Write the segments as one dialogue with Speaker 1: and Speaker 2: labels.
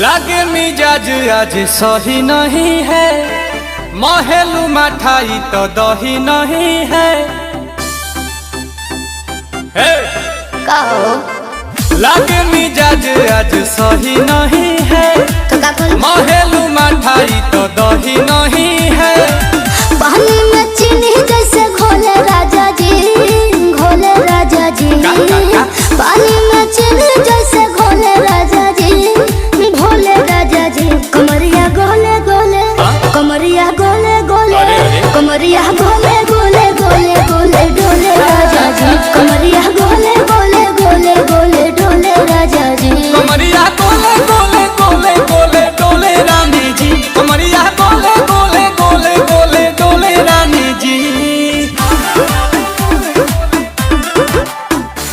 Speaker 1: लागे मिजाज आज सही नहीं है, महलू मठाई तो दही नहीं है। लागे मिजाज आज सही नहीं है, महलू मठाई तो दही नहीं है।
Speaker 2: पानी में चीनी जैसे घोले राजा जी, घोले राजा जी। पानी में चीनी जैसे घोले राजा जी, भोले राजा जी। कमरिया गोले गोले, कमरिया गोले गोले, कमरिया गोले गोले गोले गोले डोले राजा जी। कमरिया गोले गोले गोले गोले डोले राजा जी।
Speaker 1: कमरिया गोले गोले गोले गोले डोले रानी जी। कमरिया गोले गोले गोले गोले डोले रानी जी।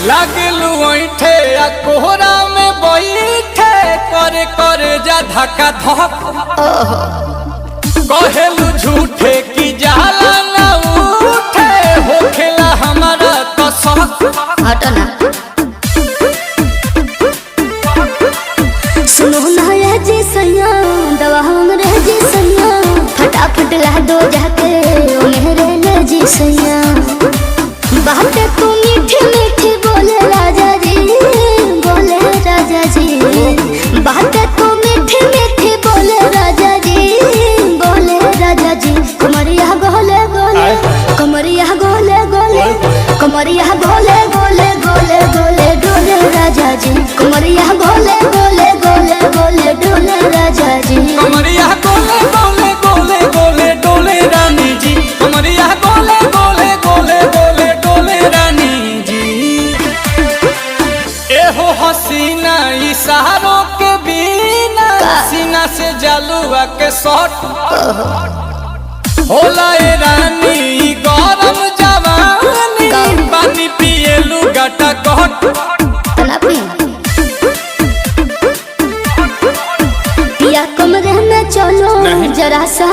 Speaker 1: लागलू ऐठे आ कोहरा में बैठे, करे करे जा धक्का धक। कहेलू झूठे की जाला ना उठे, होखेला हमारा तो शौक।
Speaker 2: हटना सुनो ना ये जी सैया, दवा हमरे जी सैया। फटाफट ला दो जाके ओ मेरे ले जी सैया। बातें तू मीठी मीठी बोले राजा जी, बोले राजा जी। बातें तू मीठी मीठी बोले राजा जी, बोले राजा जी। कमरिया गोले गोले, कमरिया गोले गोले, कमरिया गोले गोले गोले गोले डोले राजा जी। कमरिया गोले गोले गोले गोले डोले राजा जी।
Speaker 1: कमरिया गोले गोले गोले गोले डोले रानी जी। कमरिया गोले गोले गोले गोले डोले रानी जी। एहो हसीना इशारों के बिना, सीना से जलुआ के शॉट होला ए रानी। गरम जवानी पानी पिए लुगाटा कट।
Speaker 2: पिया कमरे में चलो जरा सा